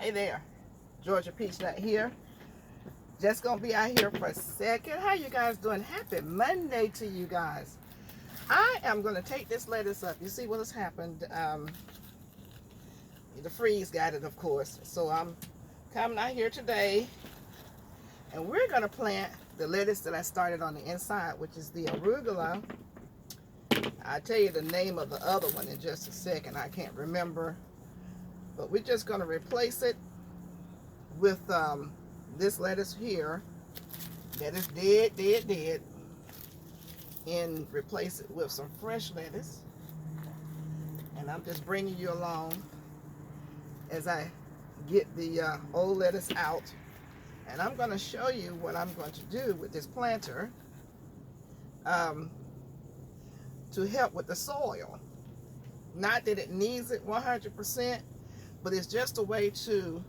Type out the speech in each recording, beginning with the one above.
Hey there, Georgia Peachnut here. Just gonna be out here for a second. How you guys doing? Happy Monday to you guys. I am gonna take this lettuce up. You see what has happened? The freeze got it, of course. So I'm coming out here today, and we're gonna plant the lettuce that I started on the inside, which is the arugula. I'll tell you the name of the other one in just a second. I can't remember, but we're just gonna replace it with this lettuce here that is dead, and replace it with some fresh lettuce. And I'm just bringing you along as I get the old lettuce out, and I'm going to show you what I'm going to do with this planter to help with the soil. Not that it needs it 100%, but it's just a way to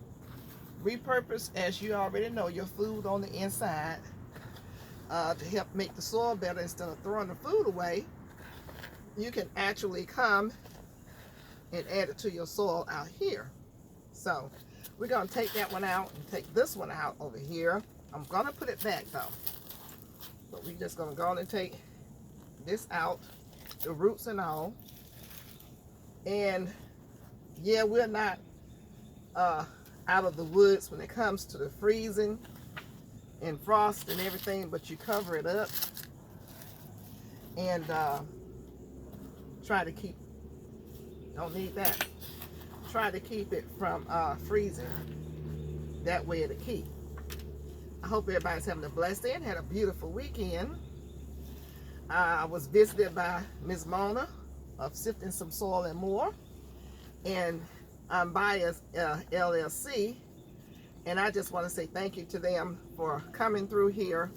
repurpose, as you already know, your food on the inside to help make the soil better. Instead of throwing the food away, you can actually come and add it to your soil out here. So we're going to take that one out and take this one out over here. I'm going to put it back though, but we're just going to go on and take this out, the roots and all. And yeah, we're not out of the woods when it comes to the freezing and frost and everything, but you cover it up and try to keep, don't need that, try to keep it from freezing. That way it'll keep. I hope everybody's having a blessed day and had a beautiful weekend. I was visited by Ms. Mona of Sifting Some Soil and More, and I'm Buyers LLC, and I just want to say thank you to them for coming through here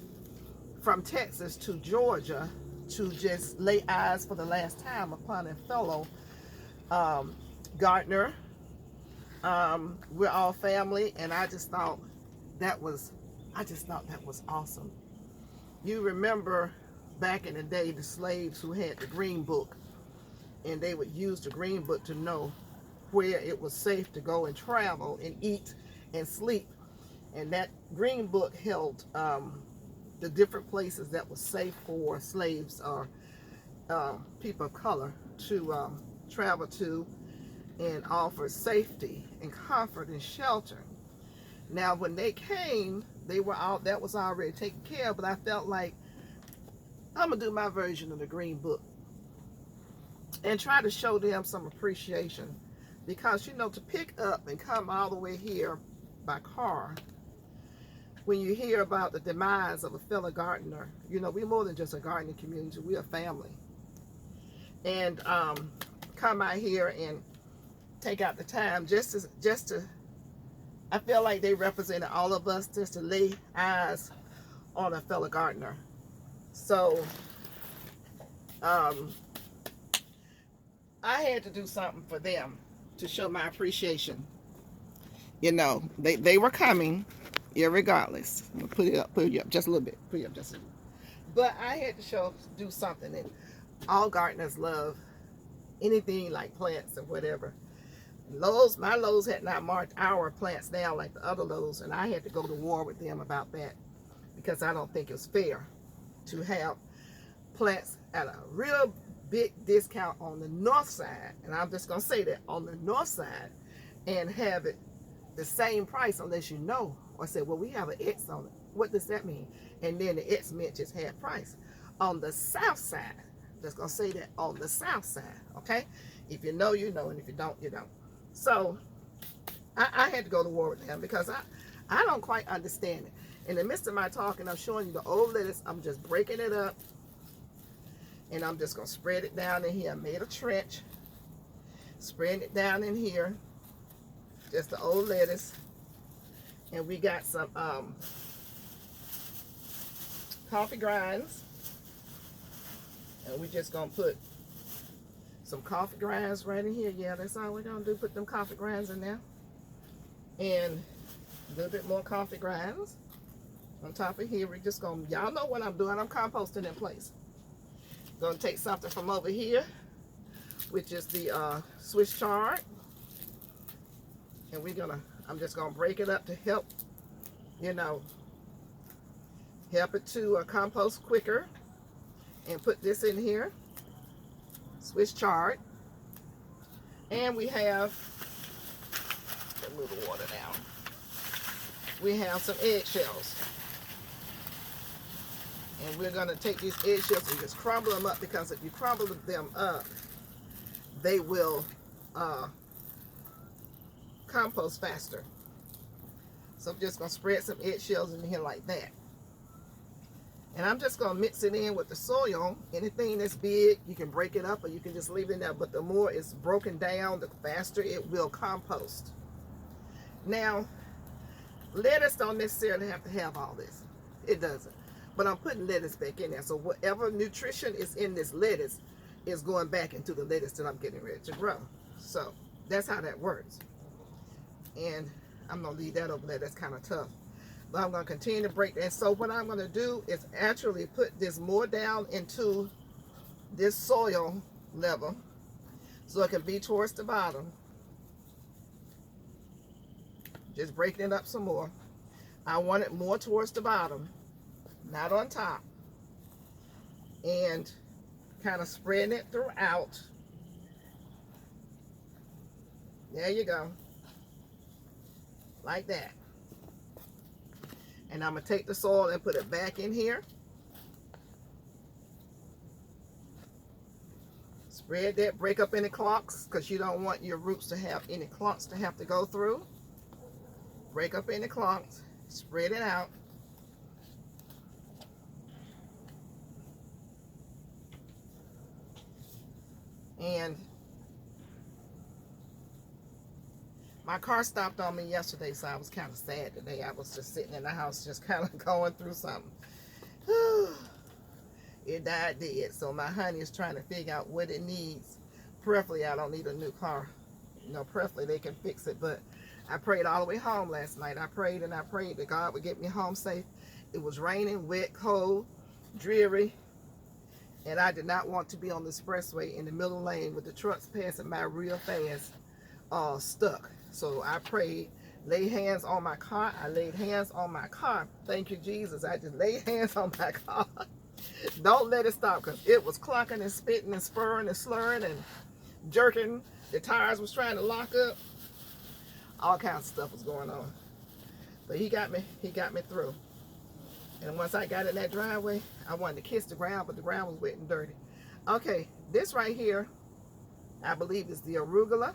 from Texas to Georgia to just lay eyes for the last time upon a fellow gardener. We're all family, and I just thought that was awesome. You remember back in the day the slaves who had the green book, and they would use the green book to know where it was safe to go and travel and eat and sleep. And that green book held the different places that was safe for slaves or people of color to travel to, and offer safety and comfort and shelter. Now when they came, they were all, that was already taken care of, but I felt like I'm gonna do my version of the green book and try to show them some appreciation. Because, you know, to pick up and come all the way here by car, when you hear about the demise of a fellow gardener, you know, we're more than just a gardening community, we're a family. And come out here and take out the time just to, I feel like they represented all of us, just to lay eyes on a fellow gardener. So, I had to do something for them to show my appreciation. You know, they were coming irregardless. I'm gonna put it up just a little bit. Put it up just a little bit. But I had to do something, and all gardeners love anything like plants or whatever. Lowe's, my Lowe's had not marked our plants down like the other Lowe's, and I had to go to war with them about that, because I don't think it's fair to have plants at a real big discount on the north side, and I'm just gonna say that, on the north side, and have it the same price unless you know, or say, well, we have an X on it. What does that mean? And then the X meant just half price. On the south side, just gonna say that, on the south side, okay? If you know, you know, and if you don't, you don't. So I had to go to war with them, because I don't quite understand it. In the midst of my talking, I'm showing you the old lettuce. I'm just breaking it up, and I'm just gonna spread it down in here. I made a trench, spreading it down in here, just the old lettuce. And we got some coffee grinds, and we just gonna put some coffee grinds right in here. Yeah, that's all we're gonna do, put them coffee grinds in there, and a little bit more coffee grinds on top of here. We're just gonna, y'all know what I'm doing, I'm composting in place. Gonna take something from over here, which is the Swiss chard, and we're gonna I'm just going to break it up to help, you know, help it to compost quicker. And put this in here. Swiss chard. And we have, move the water down. We have some eggshells. And we're going to take these eggshells and just crumble them up, because if you crumble them up, they will compost faster. So I'm just going to spread some eggshells in here like that. And I'm just going to mix it in with the soil. Anything that's big, you can break it up or you can just leave it in there. But the more it's broken down, the faster it will compost. Now, lettuce don't necessarily have to have all this. It doesn't. But I'm putting lettuce back in there. So whatever nutrition is in this lettuce is going back into the lettuce that I'm getting ready to grow. So that's how that works. And I'm going to leave that over there. That's kind of tough. But I'm going to continue to break that. So what I'm going to do is actually put this more down into this soil level so it can be towards the bottom. Just breaking it up some more. I want it more towards the bottom, not on top. And kind of spreading it throughout. There you go. Like that. And I'm going to take the soil and put it back in here. Spread that, break up any clumps, because you don't want your roots to have any clumps to have to go through. Break up any clumps, spread it out. And my car stopped on me yesterday, so I was kind of sad today. I was just sitting in the house just kind of going through something. It died dead, so my honey is trying to figure out what it needs. Preferably, I don't need a new car. You know, preferably they can fix it, but I prayed all the way home last night. I prayed and I prayed that God would get me home safe. It was raining, wet, cold, dreary, and I did not want to be on the expressway in the middle lane with the trucks passing by real fast, stuck. So I prayed, lay hands on my car. I laid hands on my car. Thank you, Jesus. I just laid hands on my car. Don't let it stop, because it was clunking and spitting and spurring and slurring and jerking. The tires was trying to lock up. All kinds of stuff was going on. But he got me through. And once I got in that driveway, I wanted to kiss the ground, but the ground was wet and dirty. Okay, this right here, I believe is the arugula.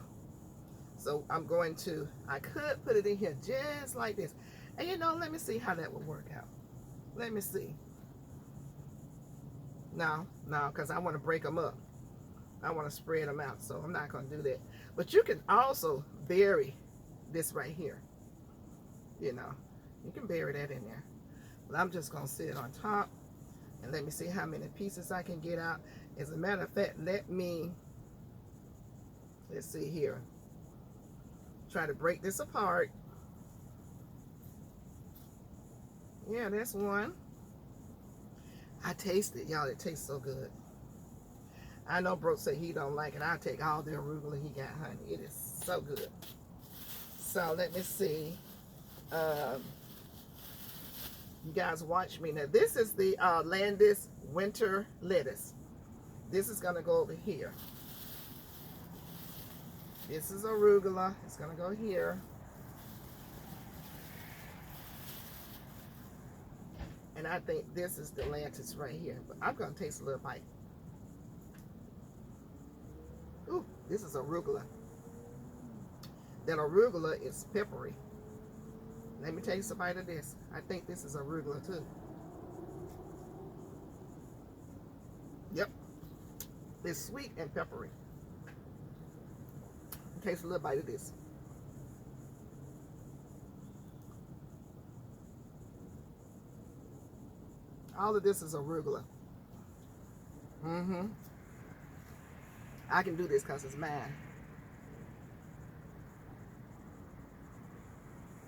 So I'm going to, I could put it in here just like this. And you know, let me see how that would work out. Let me see. No, because I want to break them up. I want to spread them out, so I'm not going to do that. But you can also bury this right here. You know, you can bury that in there. But I'm just going to sit it on top. And let me see how many pieces I can get out. As a matter of fact, let's see here. Try to break this apart. Yeah, that's one. I taste it, y'all. It tastes so good. I know Bro said he don't like it. I'll take all the arugula he got, honey. It is so good. So let me see. You guys watch me. Now this is the Landis winter lettuce. This is going to go over here. This is arugula. It's going to go here. And I think this is the lettuce right here. But I'm going to taste a little bite. Ooh, this is arugula. That arugula is peppery. Let me taste a bite of this. I think this is arugula too. Yep. It's sweet and peppery. Taste a little bite of this. All of this is arugula. I can do this because it's mine.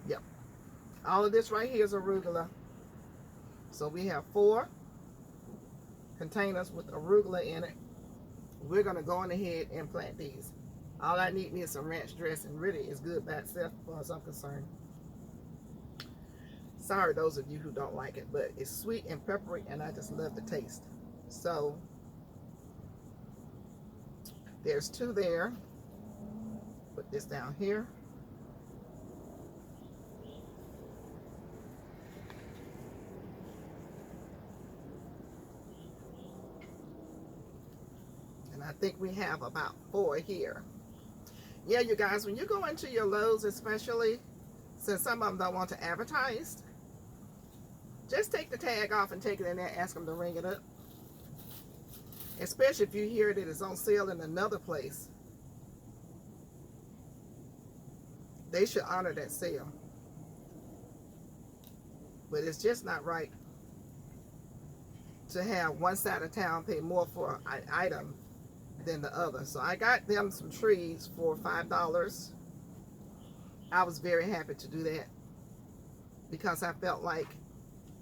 Yep. All of this right here is arugula. So we have 4 containers with arugula in it. We're going to go on ahead and plant these. All I need is some ranch dressing. Really, it's good by itself as far as I'm concerned. Sorry, those of you who don't like it, but it's sweet and peppery, and I just love the taste. So there's 2 there. Put this down here. And I think we have about 4 here. Yeah, you guys, when you go into your Lowe's, especially since some of them don't want to advertise, just take the tag off and take it in there, ask them to ring it up. Especially if you hear that it's on sale in another place. They should honor that sale. But it's just not right to have one side of town pay more for an item than the other. So I got them some trees for $5. I was very happy to do that because I felt like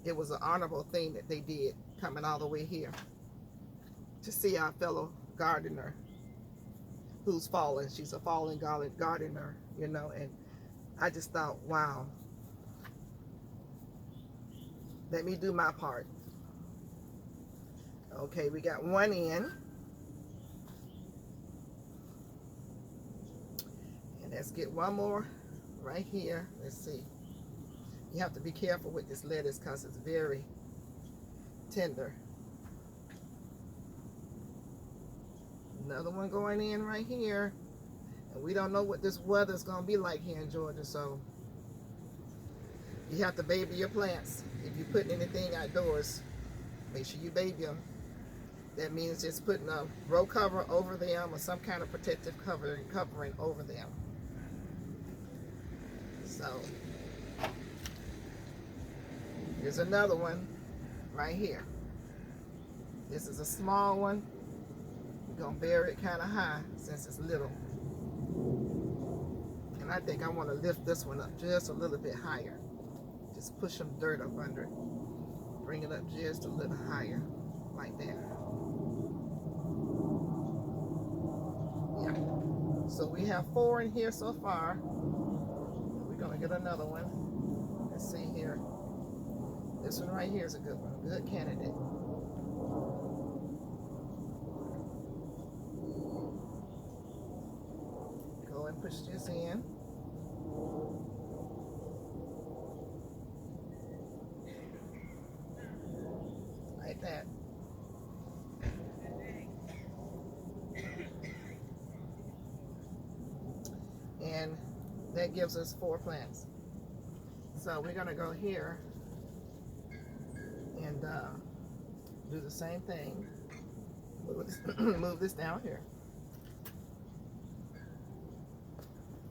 it was an honorable thing that they did, coming all the way here to see our fellow gardener who's fallen. She's a fallen gardener, you know, and I just thought, wow, let me do my part. Okay, we got 1 in. And let's get 1 more right here. Let's see. You have to be careful with this lettuce because it's very tender. Another one going in right here. And we don't know what this weather's going to be like here in Georgia, so you have to baby your plants. If you're putting anything outdoors, make sure you baby them. That means just putting a row cover over them or some kind of protective covering over them. So here's another one right here. This is a small one. We're going to bury it kind of high since it's little. And I think I want to lift this one up just a little bit higher. Just push some dirt up under it. Bring it up just a little higher, like that. Yeah. So we have 4 in here so far. We're going to get another one. Let's see here. This one right here is a good one. Good candidate. Go and push this in. Like that. And that gives us 4 plants. So we're going to go here and do the same thing. Move this down here.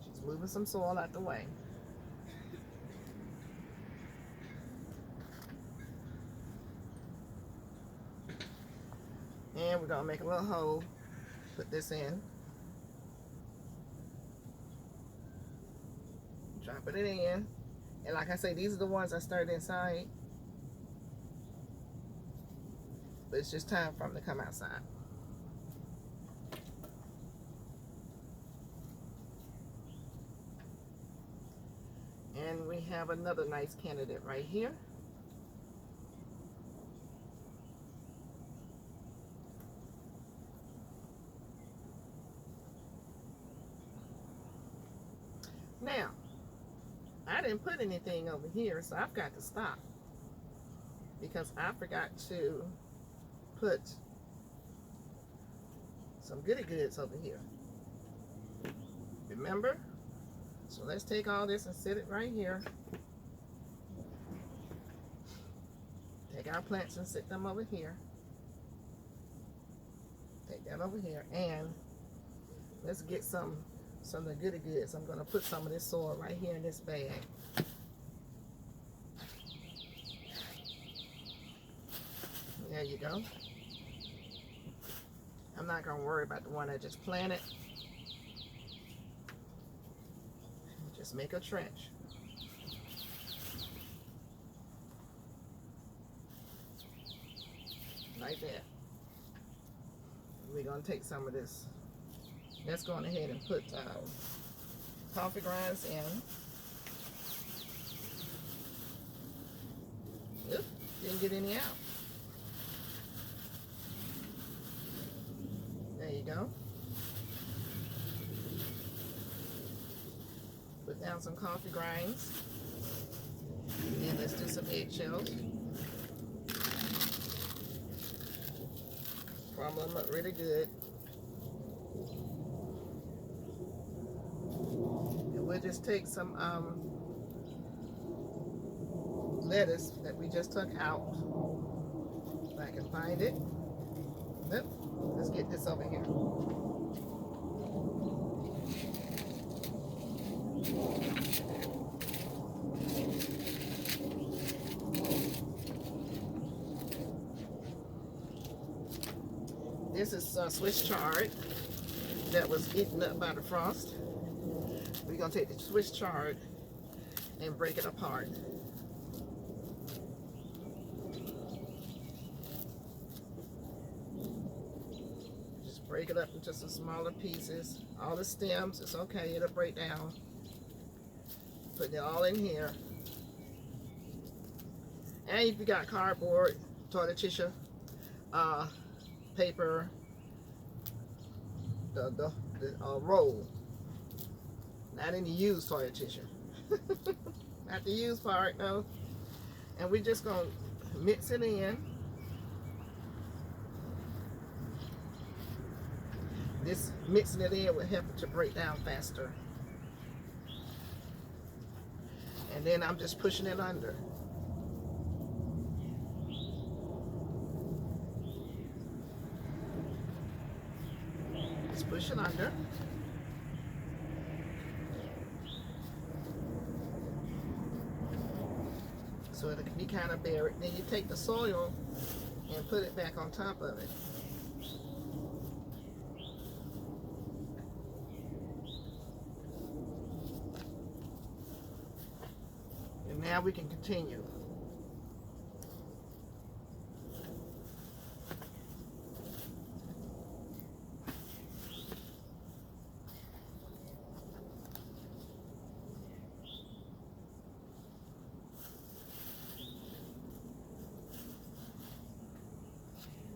Just moving some soil out the way. And we're going to make a little hole. Put this in. Dropping it in. And like I say, these are the ones I started inside. But it's just time for them to come outside. And we have another nice candidate right here. Now, I didn't put anything over here, so I've got to stop because I forgot to put some goody goods over here. Remember? So let's take all this and set it right here. Take our plants and sit them over here. Take that over here, and let's get some of the goody goods. I'm going to put some of this soil right here in this bag. There you go. I'm not going to worry about the one I just planted. Just make a trench. Like that. We're going to take some of this Let's go on ahead and put coffee grinds in. Oop, didn't get any out. There you go. Put down some coffee grinds. And let's do some eggshells. Crumble them up really good. And we'll just take some lettuce that we just took out. If I can find it. Yep. Let's get this over here. This is Swiss chard that was eaten up by the frost. We're going to take the Swiss chard and break it apart. Just break it up into some smaller pieces. All the stems, it's okay, it'll break down. Put it all in here. And if you got cardboard, toilet tissue, paper, the roll, not any used toilet tissue. Not the used part, no. And we're just gonna mix it in. This mixing it in will help it to break down faster. And then I'm just pushing it under. Just push it under. So it'll be kind of buried. Then you take the soil and put it back on top of it. And now we can continue.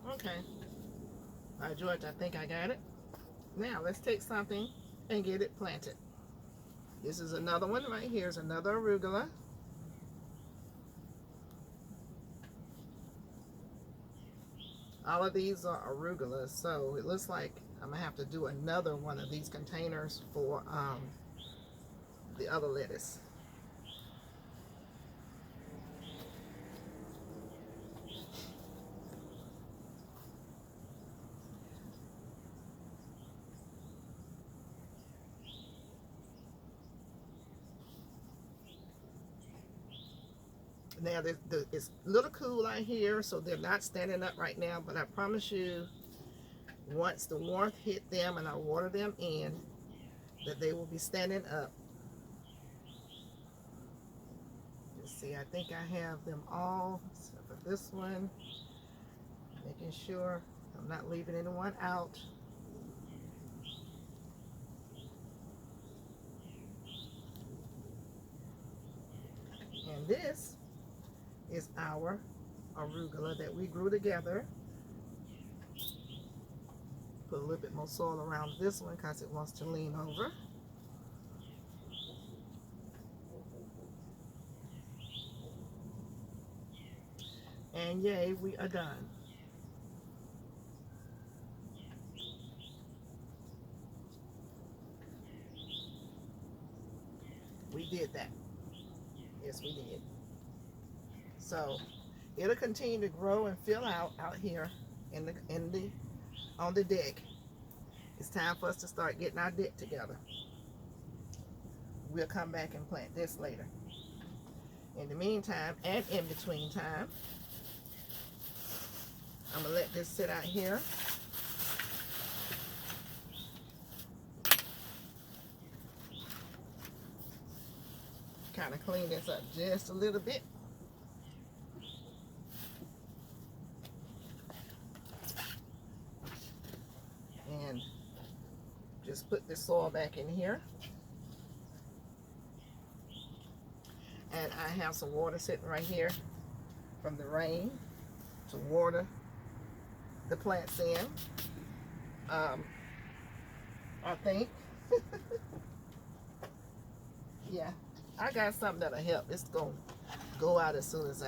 Okay. All right, George, I think I got it. Now, let's take something and get it planted. This is another one right here. Is another arugula. All of these are arugulas, so it looks like I'm going to have to do another one of these containers for the other lettuce. Now, it's a little cool out here, so they're not standing up right now, but I promise you, once the warmth hit them and I water them in, that they will be standing up. Let's see, I think I have them all, except for this one, making sure I'm not leaving anyone out. And this is our arugula that we grew together. Put a little bit more soil around this one because it wants to lean over. And yay, we are done. We did that. Yes, we did. So it'll continue to grow and fill out here on the deck. It's time for us to start getting our deck together. We'll come back and plant this later. In the meantime, and in between time, I'm gonna let this sit out here. Kind of clean this up just a little bit. just put this soil back in here. And I have some water sitting right here from the rain to water the plants in. I think. Yeah, I got something that'll help. It's going to go out as soon as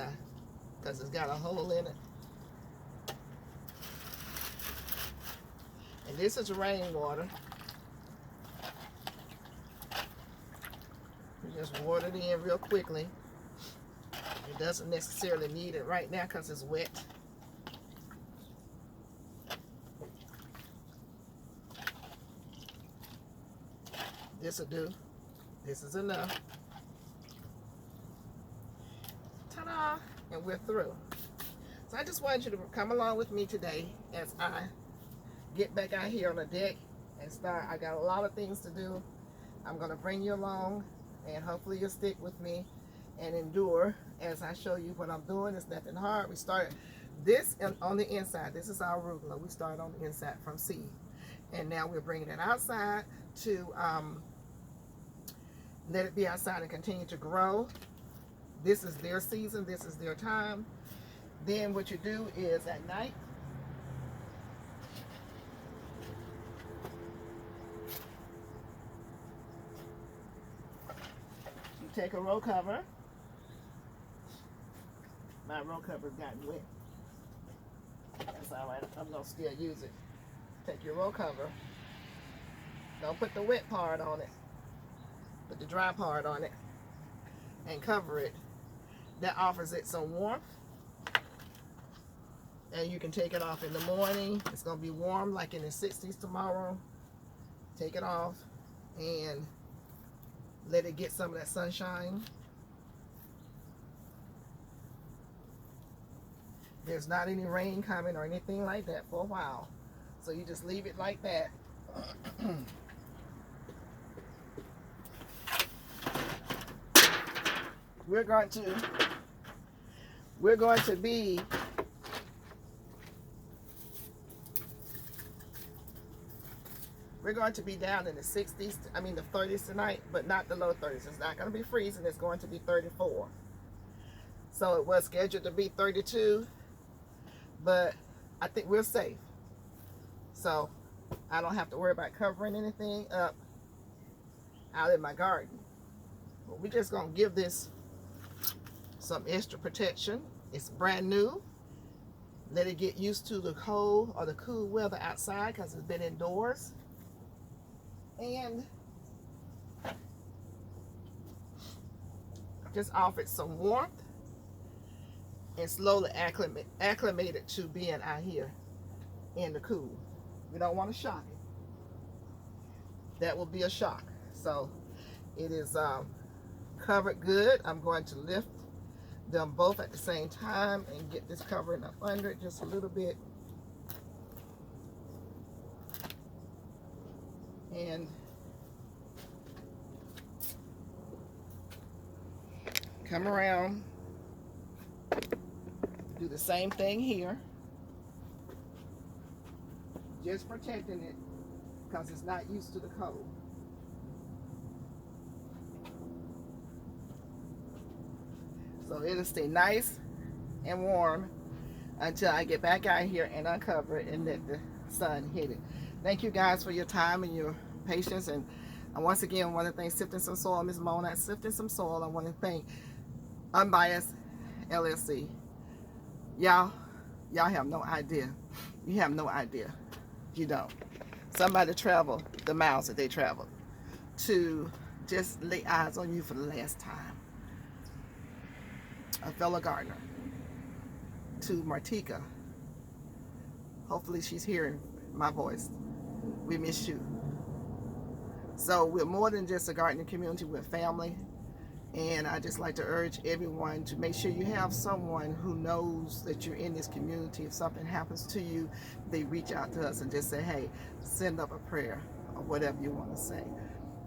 because it's got a hole in it. And this is rainwater. You just water it in real quickly. It doesn't necessarily need it right now because it's wet. This will do. This is enough. Ta-da! And we're through. So I just wanted you to come along with me today as I get back out here on the deck and start. I got a lot of things to do. I'm going to bring you along, and hopefully you'll stick with me and endure as I show you what I'm doing. It's nothing hard. We started this on the inside. This is our arugula. We started on the inside from seed, and now we're bringing it outside to let it be outside and continue to grow. This is their season. This is their time. Then what you do is at night, you take a row cover. My row cover's gotten wet. That's all right. I'm going to still use it. Take your row cover. Don't put the wet part on it. Put the dry part on it and cover it. That offers it some warmth. And you can take it off in the morning. It's going to be warm like in the 60s tomorrow. Take it off and let it get some of that sunshine. There's not any rain coming or anything like that for a while. So you just leave it like that. We're going to be down in the 60s, I mean the 30s tonight, but not the low 30s. It's not going to be freezing. It's going to be 34. So it was scheduled to be 32, but I think we're safe. So I don't have to worry about covering anything up out in my garden. But we're just going to give this some extra protection. It's brand new. Let it get used to the cold or the cool weather outside because it's been indoors. And just offer it some warmth and slowly acclimate it to being out here in the cool. We don't want to shock it. That will be a shock. So it is covered good. I'm going to lift them both at the same time and get this covering up under it just a little bit. And come around, do the same thing here, just protecting it because it's not used to the cold. So it'll stay nice and warm until I get back out here and uncover it and let the sun hit it. Thank you guys for your time and your patience. And once again, I want to thank Sifting Some Soil, Ms. Mona at Sifting Some Soil. I want to thank Unbiased LLC. Y'all have no idea. You have no idea. You don't. Somebody traveled the miles that they traveled to just lay eyes on you for the last time. A fellow gardener. To Martika. Hopefully she's hearing my voice. We miss you. So we're more than just a gardening community, we're family. And I just like to urge everyone to make sure you have someone who knows that you're in this community. If something happens to you, they reach out to us and just say, hey, send up a prayer or whatever you want to say.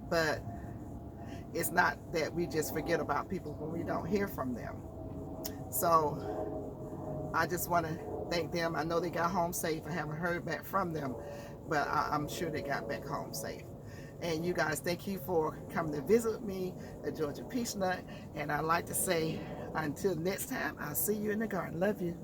But it's not that we just forget about people when we don't hear from them. So I just want to thank them. I know they got home safe. I haven't heard back from them, but I'm sure they got back home safe. And you guys, thank you for coming to visit me at Georgia Peachnut. And I'd like to say, until next time, I'll see you in the garden. Love you.